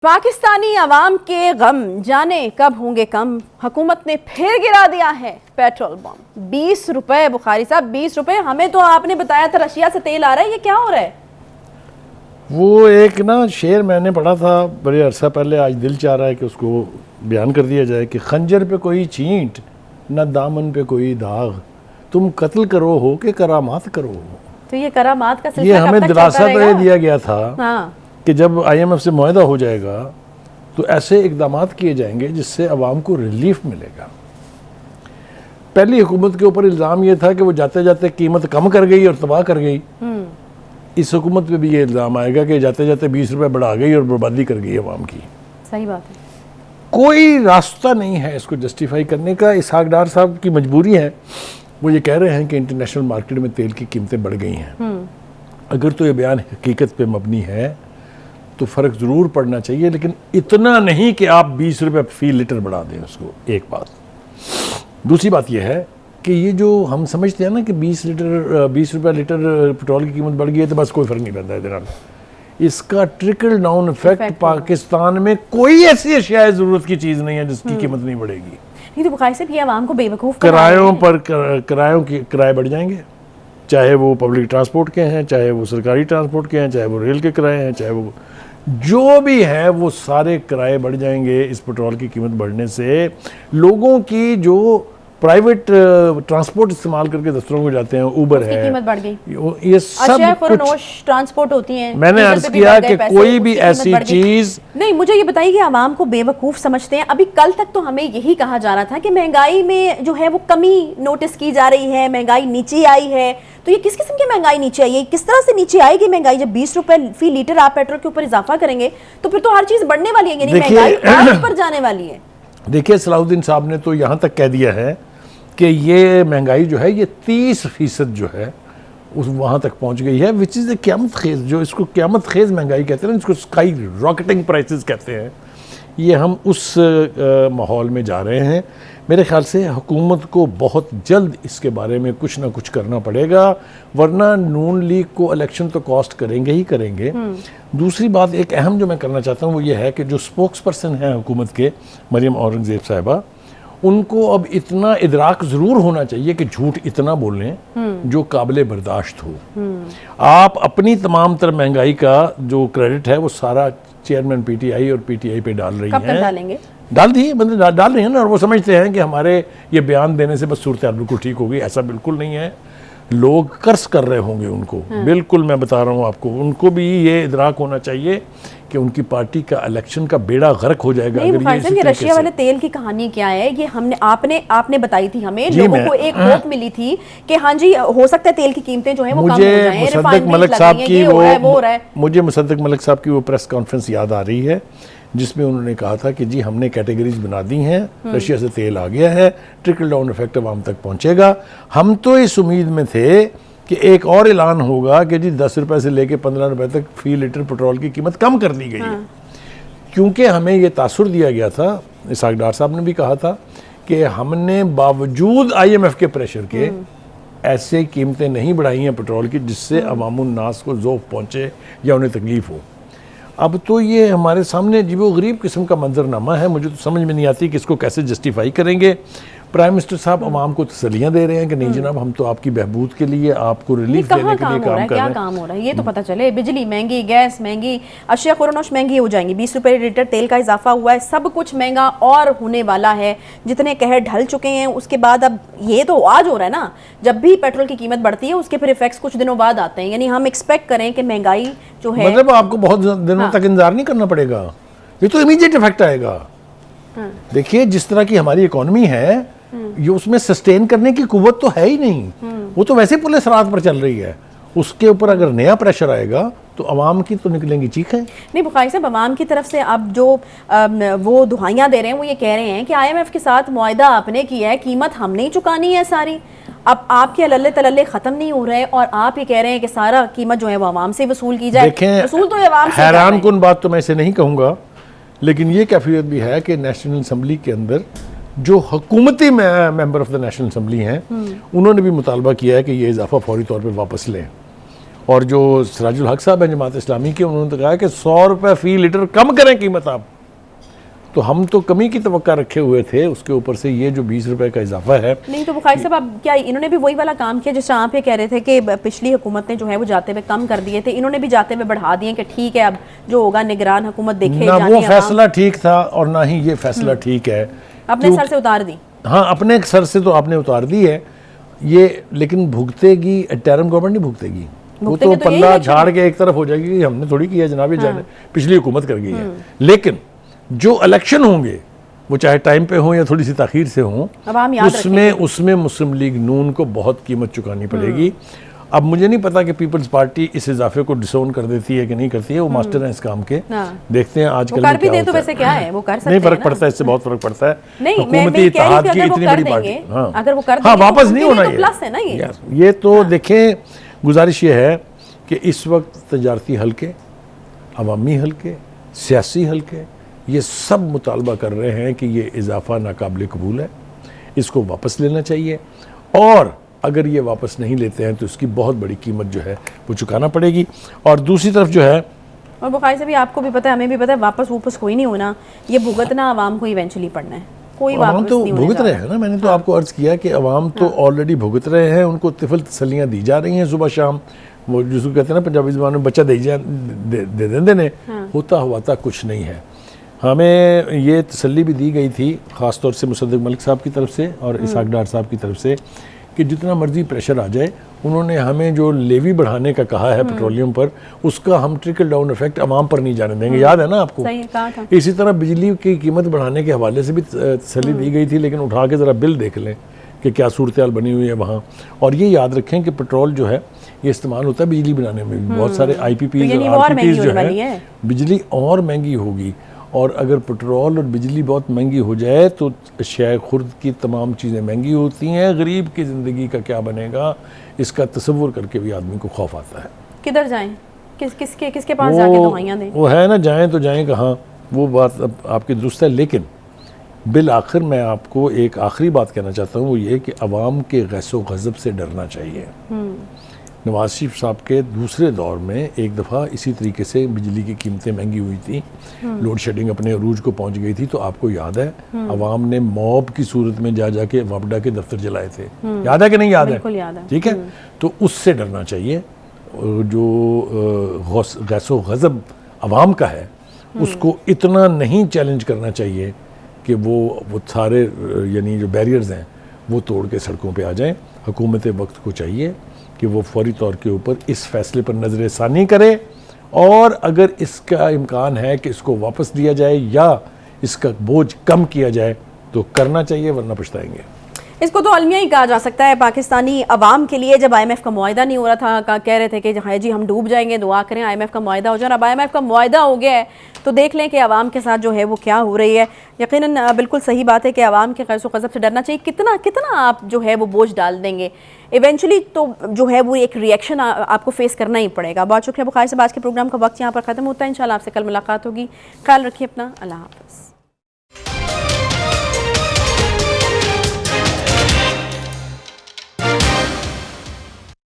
पाकिस्तानी अवाम के गम जाने कब होंगे कम। हुकूमत ने फिर गिरा दिया है पेट्रोल बम। 20 रुपए बुखारी साहब, 20 रुपए। हमें तो आपने बताया था रशिया से तेल आ रहा है, ये क्या हो रहा है? वो एक ना शेर मैंने पढ़ा था बड़े अरसा पहले, आज दिल चाह रहा है कि उसको बयान कर दिया जाए कि खंजर पे कोई छींट न दामन पे कोई दाग, तुम कत्ल करो हो कि करामात करो हो। तो ये करामात का ये सिलसिला हमें कब तक दिलासा चलता तो रहेगा? दिया गया था हाँ। कि जब IMF से मुआहदा हो जाएगा तो ऐसे इकदाम किए जाएंगे जिससे अवाम को रिलीफ मिलेगा। पहली हुकूमत के ऊपर इल्ज़ाम ये था कि वो जाते जाते कीमत कम कर गई और तबाह कर गई। इस हुकूमत पे भी ये इल्ज़ाम आएगा कि जाते जाते 20 रुपए बढ़ा गई और बर्बादी कर गई अवाम की। सही बात है। कोई रास्ता नहीं है इसको जस्टिफाई करने का। इसहाक डार साहब की मजबूरी है, वो ये कह रहे हैं कि इंटरनेशनल मार्केट में तेल की कीमतें बढ़ गई हैं। अगर तो ये बयान हकीकत पे मबनी है तो फ़र्क ज़रूर पड़ना चाहिए, लेकिन इतना नहीं कि आप 20 रुपये फी लीटर बढ़ा दें उसको। एक बात। दूसरी बात यह है कि ये जो हम समझते हैं ना कि 20 रुपये लीटर पेट्रोल की कीमत बढ़ गई है तो बस कोई फ़र्क नहीं पड़ता है जनाब। इसका ट्रिकल डाउन इफेक्ट पाकिस्तान में कोई ऐसी अशिया ज़रूरत की चीज़ नहीं है जिसकी कीमत नहीं बढ़ेगी। नहीं तो बुखारी साहब, ये आवाम को बेवकूफ़ किरायों पर किराए बढ़ जाएंगे, चाहे वो पब्लिक ट्रांसपोर्ट के हैं, चाहे वो सरकारी ट्रांसपोर्ट के हैं, चाहे वो रेल के किराए हैं, चाहे वो जो भी है, वो सारे किराए बढ़ जाएंगे इस पेट्रोल की कीमत बढ़ने से। लोगों की जो प्राइवेट ट्रांसपोर्ट इस्तेमाल करके दफ्तरों को जाते हैं, ऊबर है, कीमत बढ़ गई। ये सब कुछ ट्रांसपोर्ट होती हैं। मैंने अर्ज किया कि कोई भी ऐसी चीज नहीं। मुझे ये बताइए कि आवाम को बेवकूफ़ समझते हैं। अभी कल तक तो हमें यही कहा जा रहा था कि महंगाई में जो है वो कमी नोटिस की जा रही है, महंगाई नीचे आई है। तो ये किस किस्म की महंगाई नीचे आई है? किस तरह से नीचे आएगी महंगाई? जब 20 रुपए फी लीटर आप पेट्रोल के ऊपर इजाफा करेंगे तो फिर तो हर चीज बढ़ने वाली है, यानी महंगाई और पर जाने वाली है। देखिए, सलाहुद्दीन साहब ने तो यहाँ तक कह दिया है कि ये महंगाई जो है ये 30% जो है उस वहाँ तक पहुँच गई है, विच इज़ क़यामत खेज़। जो इसको क़यामत खेज़ महंगाई कहते हैं ना, इसको स्काई रॉकेटिंग प्राइसेस कहते हैं। ये हम उस माहौल में जा रहे हैं। मेरे ख्याल से हुकूमत को बहुत जल्द इसके बारे में कुछ ना कुछ करना पड़ेगा, वरना नून लीग को इलेक्शन तो कॉस्ट करेंगे ही करेंगे। दूसरी बात एक अहम जो मैं करना चाहता हूँ वो ये है कि जो स्पोक्स पर्सन हैं हुकूमत के, मरियम औरंगज़ेब साहिबा, उनको अब इतना इदराक ज़रूर होना चाहिए कि झूठ इतना बोलें जो काबिल बर्दाश्त हो। आप अपनी तमाम तर महंगाई का जो क्रेडिट है वो सारा चेयरमैन PTI और PTI पे डाल रही हैं। डालेंगे? डाल दिए, मतलब डाल रही हैं ना। और वो समझते हैं कि हमारे ये बयान देने से बस सूरत हाल बिल्कुल ठीक होगी। ऐसा बिल्कुल नहीं है। लोग कर्ज कर रहे होंगे उनको। बिल्कुल मैं बता रहा हूँ आपको, उनको भी ये इदराक होना चाहिए कि उनकी पार्टी का इलेक्शन का बेड़ा गर्क हो जाएगा। अगर ये रशिया वाले तेल की कहानी क्या है, ये हमने आपने बताई थी हमें, लोगों को एक होप मिली थी कि हाँ जी हो सकता है तेल की कीमतें जो है वो कम हो जाएं। मुझे मुसद्दक मलिक साहब की वो प्रेस कॉन्फ्रेंस याद आ रही है जिसमें उन्होंने कहा था कि जी हमने कैटेगरीज बना दी हैं, रशिया से तेल आ गया है, ट्रिकल डाउन इफेक्ट आवाम तक पहुंचेगा। हम तो इस उम्मीद में थे कि एक और ऐलान होगा कि जी 10 रुपए से लेके 15 रुपए तक फी लीटर पेट्रोल की कीमत कम कर दी गई है। क्योंकि हमें ये तासुर दिया गया था, इसहाक डार साहब ने भी कहा था कि हमने बावजूद IMF के प्रेशर के ऐसे कीमतें नहीं बढ़ाई हैं पेट्रोल की जिससे अवामुन्नास को ज़ौफ़ पहुँचे या उन्हें तकलीफ़ हो। अब तो ये हमारे सामने अजीबो गरीब किस्म का मंजरनामा है। मुझे तो समझ में नहीं आती कि इसको कैसे जस्टिफाई करेंगे। प्राइम मिनिस्टर साहब अवाम को तसल्लियाँ दे रहे हैं कि नहीं जनाब, हम तो आपकी बहबूद के लिए, आपको रिलीफ देने के लिए काम कर रहे हैं। क्या काम हो रहा है ये तो पता चले। बिजली महंगी, गैस महंगी, अशिया खुरानोश महंगी हो जाएंगी। 20 रुपये लीटर तेल का इजाफा हुआ है, सब कुछ महंगा और होने वाला है। जितने कहर ढल चुके हैं उसके बाद अब ये तो आज हो रहा है ना, जब भी पेट्रोल की कीमत बढ़ती है उसके फिर इफेक्ट्स कुछ दिनों बाद आते हैं। यानी हम एक्सपेक्ट करें कि महंगाई जो है, मतलब आपको बहुत दिनों तक इंतजार नहीं करना पड़ेगा, ये तो इमीडिएट इफेक्ट आएगा। देखिए जिस तरह की हमारी इकोनॉमी है, ये उसमें सस्टेन करने की कुव्वत तो है ही नहीं। वो तो वैसे पुलिस रात पर चल रही है। उसके ऊपर अगर नया प्रेशर आएगा तो अवाम की तो निकलेंगी चीखें। नहीं बुखारी साहब, अवाम की तरफ से अब जो वो दुहाइयाँ दे रहे हैं वो ये कह रहे हैं कि IMF के साथ मुआहदा आपने किया है, कीमत हमने ही चुकानी है सारी। अब आपके लल्ले तलल्ले खत्म नहीं हो रहे और आप ये कह रहे हैं कि सारा कीमत जो है वो अवाम से वसूल की जाए। वसूल तो अवाम से। हैरान कुन बात तो मैं इसे नहीं कहूँगा, लेकिन ये कैफियत भी है कि नेशनल असम्बली के अंदर जो हुकूमती member of the national assembly हैं उन्होंने भी मुतालबा किया है कि ये इजाफा फौरी तौर पर वापस लें। और जो सिराजुल हक साहब हैं जमात इस्लामी के, उन्होंने तो कहा कि 100 रुपये फ़ी लीटर कम करें कीमत आप। तो हम तो कमी की तवक्का रखे हुए थे, उसके ऊपर से ये जो 20 रुपये का इजाफा है। नहीं तो बुखारी साहब, अब क्या इन्होंने भी वही वाला काम किया जिस आप ये कह रहे थे कि पिछली हुकूमत ने जो है वो जाते हुए कम कर दिए थे, इन्होंने भी जाते हुए बढ़ा दिए कि ठीक है अब जो होगा निगरान हुकूमत देखे। ना वो फैसला ठीक था और ना ही ये फैसला ठीक है। अपने सर से उतार दी। हाँ, अपने सर से तो आपने उतार दी है ये, लेकिन भुगतेगी टैरम गवर्नमेंट नहीं भुगतेगी। वो तो पल्ला झाड़ के एक तरफ हो जाएगी कि हमने थोड़ी किया जनाब, जाने पिछली हुकूमत कर गई है। लेकिन जो इलेक्शन होंगे वो चाहे टाइम पे हो या थोड़ी सी ताखीर से हो, उसमें मुस्लिम लीग नून को बहुत कीमत चुकानी पड़ेगी। अब मुझे नहीं पता कि पीपल्स पार्टी इस इजाफे को डिसोन कर देती है कि नहीं करती है, वो मास्टर हैं इस काम के। देखते हैं आजकल कर भी दे तो वैसे क्या है, वो कर सकते हैं। नहीं, फर्क पड़ता है, इससे बहुत फर्क पड़ता है। हुकूमती इत्तेहाद की इतनी बड़ी पार्टी, अगर वो कर हाँ, वापस नहीं होना है ये तो देखें। गुजारिश ये है कि इस वक्त तजारती हल्के, अवामी हल्के, सियासी हल्के, ये सब मुतालबा कर रहे हैं कि ये इजाफा नाकाबिल कबूल है, इसको वापस लेना चाहिए। और अगर ये वापस नहीं लेते हैं तो इसकी बहुत बड़ी कीमत जो है वो चुकाना पड़ेगी। और दूसरी तरफ जो है, और बुखारी से भी आपको भी पता है, हमें भी पता है, वापस कोई नहीं होना, ये भुगतना आवाम को इवेंचुअली पड़ना है। कोई अवाम तो भुगत रहे हैं ना, मैंने तो आपको अर्ज किया कि अवाम तो ऑलरेडी भुगत रहे हैं, उनको तिफल तसलियाँ दी जा रही हैं सुबह शाम। वो जिसको कहते हैं ना पंजाबी ज़बान में, बच्चा दे देने, होता हुआ था कुछ नहीं है। हमें ये तसल्ली भी दी गई थी ख़ास तौर से मुसद्दिक मलिक साहब की तरफ से और इसहाक डार साहब की तरफ से कि जितना मर्जी प्रेशर आ जाए, उन्होंने हमें जो लेवी बढ़ाने का कहा है पेट्रोलियम पर, उसका हम ट्रिकल डाउन इफेक्ट अवाम पर नहीं जाने देंगे। याद है ना आपको? सही कहा था। इसी तरह बिजली की कीमत बढ़ाने के हवाले से भी तसल्ली दी गई थी, लेकिन उठा के ज़रा बिल देख लें कि क्या सूरत हाल बनी हुई है वहाँ। और ये याद रखें कि पेट्रोल जो है ये इस्तेमाल होता है बिजली बनाने में भी। बहुत सारे IPPs और RPPs जो है, बिजली और महंगी होगी। और अगर पेट्रोल और बिजली बहुत महंगी हो जाए तो शय खुर्द की तमाम चीज़ें महंगी होती हैं। गरीब की ज़िंदगी का क्या बनेगा, इसका तसव्वुर करके भी आदमी को खौफ आता है। किधर जाएं, किसके पास जाके दवाइयाँ दें? वो है ना, जाएं तो जाएं कहाँ, वो बात अब आपकी दुरुस्त है। लेकिन बिल आखिर मैं आपको एक आखिरी बात कहना चाहता हूँ, वो ये कि अवाम के गैसो गज़ब से डरना चाहिए। नवाज शरीफ साहब के दूसरे दौर में एक दफ़ा इसी तरीके से बिजली की कीमतें महंगी हुई थी, लोड शेडिंग अपने अरूज को पहुंच गई थी, तो आपको याद है अवाम ने मॉब की सूरत में जा के वापडा के दफ्तर जलाए थे। याद है कि नहीं याद है? बिल्कुल याद है। ठीक है, तो उससे डरना चाहिए। जो गैसो गज़ब अवाम का है उसको इतना नहीं चैलेंज करना चाहिए कि वो सारे यानी जो बैरियर्स हैं वो तोड़ के सड़कों पे आ जाएं। हुकूमत वक्त को चाहिए कि वो फौरी तौर के ऊपर इस फैसले पर नज़र षानी करे, और अगर इसका इम्कान है कि इसको वापस लिया जाए या इसका बोझ कम किया जाए तो करना चाहिए, वरना पछताएंगे। इसको तो अलमिया ही कहा जा सकता है पाकिस्तानी अवाम के लिए। जब IMF का मुआहिदा नहीं हो रहा था, कह रहे थे कि हाय जी हम डूब जाएंगे, दुआ करें IMF का मुआहिदा हो जाए। अब IMF का मुआहिदा हो गया है तो देख लें कि अवाम के साथ जो है वो क्या हो रही है। यकीनन बिल्कुल सही बात है कि अवाम के क़र्ज़ व क़ज़ब से डरना चाहिए। कितना आप जो है वो बोझ डाल देंगे, इवेंचुअली तो जो है वो एक रिएक्शन आपको फेस करना ही पड़ेगा। बहुत शुक्रिया बुखारी साहब। आज के प्रोग्राम का वक्त यहाँ पर ख़त्म होता है। इंशाल्लाह आपसे कल मुलाकात होगी। ख्याल रखिए अपना। अल्लाह हाफ़िज़।